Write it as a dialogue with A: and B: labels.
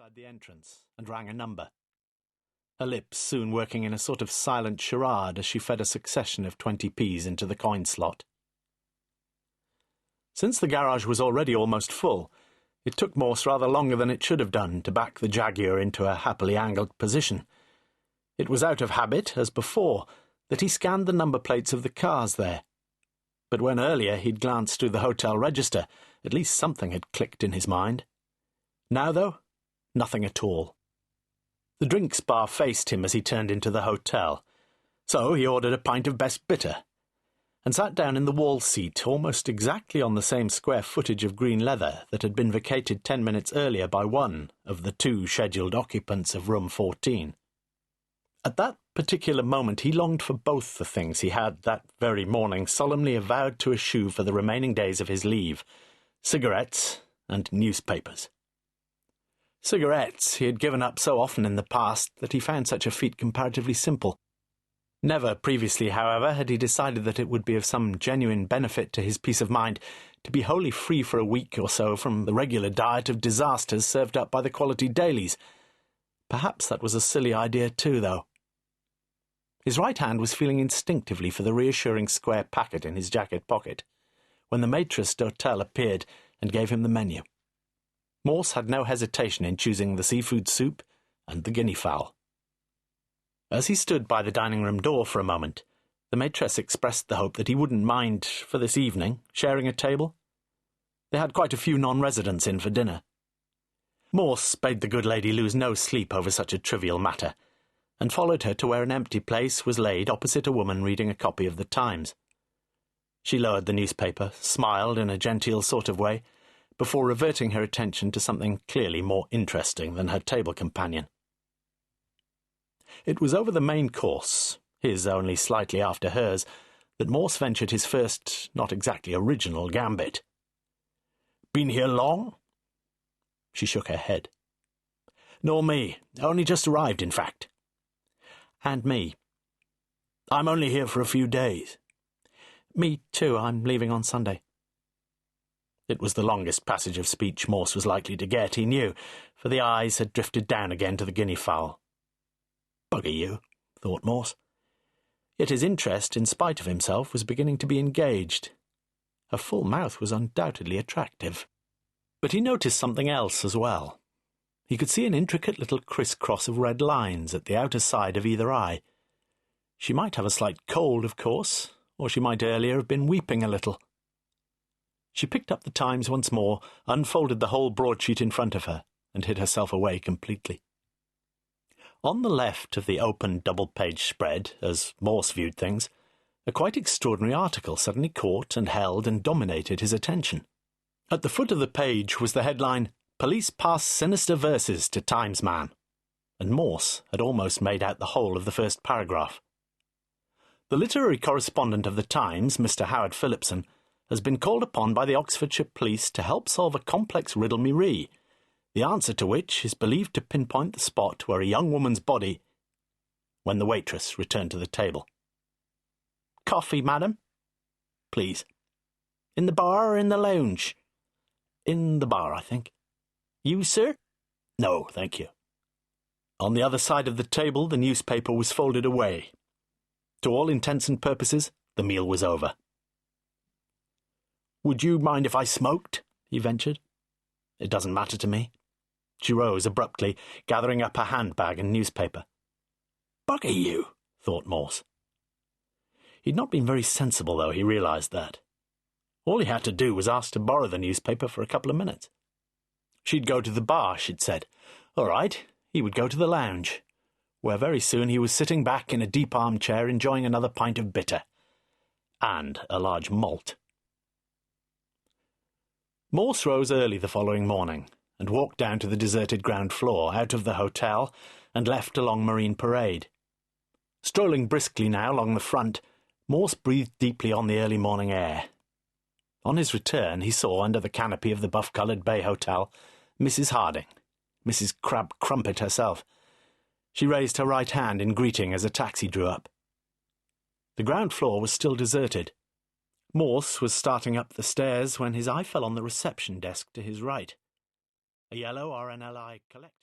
A: outside the entrance and rang a number, her lips soon working in a sort of silent charade as she fed a succession of 20p's into the coin slot. Since the garage was already almost full, it took Morse rather longer than it should have done to back the Jaguar into a happily angled position. It was out of habit, as before, that he scanned the number plates of the cars there. But when earlier he'd glanced through the hotel register, at least something had clicked in his mind. Now, though, nothing at all. The drinks bar faced him as he turned into the hotel, so he ordered a pint of best bitter, and sat down in the wall seat almost exactly on the same square footage of green leather that had been vacated 10 minutes earlier by one of the 2 scheduled occupants of room 14. At that particular moment he longed for both the things he had that very morning solemnly avowed to eschew for the remaining days of his leave: cigarettes and newspapers. Cigarettes he had given up so often in the past that he found such a feat comparatively simple. Never previously, however, had he decided that it would be of some genuine benefit to his peace of mind to be wholly free for a week or so from the regular diet of disasters served up by the quality dailies. Perhaps that was a silly idea too, though. His right hand was feeling instinctively for the reassuring square packet in his jacket pocket, when the maitresse d'hotel appeared and gave him the menu. Morse had no hesitation in choosing the seafood soup and the guinea fowl. As he stood by the dining-room door for a moment, the maitresse expressed the hope that he wouldn't mind, for this evening, sharing a table. They had quite a few non-residents in for dinner. Morse bade the good lady lose no sleep over such a trivial matter, and followed her to where an empty place was laid opposite a woman reading a copy of the Times. She lowered the newspaper, smiled in a genteel sort of way, before reverting her attention to something clearly more interesting than her table companion. It was over the main course, his only slightly after hers, that Morse ventured his first, not exactly original, gambit. "Been here long?" She shook her head. "Nor me. Only just arrived, in fact." "And me." "I'm only here for a few days." "Me too. I'm leaving on Sunday." It was the longest passage of speech Morse was likely to get, he knew, for the eyes had drifted down again to the guinea fowl. Bugger you, thought Morse. Yet his interest, in spite of himself, was beginning to be engaged. Her full mouth was undoubtedly attractive. But he noticed something else as well. He could see an intricate little criss-cross of red lines at the outer side of either eye. She might have a slight cold, of course, or she might earlier have been weeping a little. She picked up the Times once more, unfolded the whole broadsheet in front of her, and hid herself away completely. On the left of the open double-page spread, as Morse viewed things, a quite extraordinary article suddenly caught and held and dominated his attention. At the foot of the page was the headline, "Police Pass Sinister Verses to Times Man," and Morse had almost made out the whole of the first paragraph. The literary correspondent of the Times, Mr. Howard Phillipson, has been called upon by the Oxfordshire police to help solve a complex riddle-me-ree, the answer to which is believed to pinpoint the spot where a young woman's body... when the waitress returned to the table. "Coffee, madam?" "Please." "In the bar or in the lounge?" "In the bar, I think." "You, sir?" "No, thank you." On the other side of the table the newspaper was folded away. To all intents and purposes, the meal was over. "Would you mind if I smoked?" he ventured. "It doesn't matter to me." She rose abruptly, gathering up her handbag and newspaper. "Bugger you," thought Morse. He'd not been very sensible, though, he realised that. All he had to do was ask to borrow the newspaper for a couple of minutes. She'd go to the bar, she'd said. All right, he would go to the lounge, where very soon he was sitting back in a deep armchair enjoying another pint of bitter. And a large malt. Morse rose early the following morning, and walked down to the deserted ground floor, out of the hotel, and left along Marine Parade. Strolling briskly now along the front, Morse breathed deeply on the early morning air. On his return he saw, under the canopy of the buff-coloured Bay Hotel, Mrs. Harding, Mrs. Crab Crumpet herself. She raised her right hand in greeting as a taxi drew up. The ground floor was still deserted. Morse was starting up the stairs when his eye fell on the reception desk to his right. A yellow RNLI collector.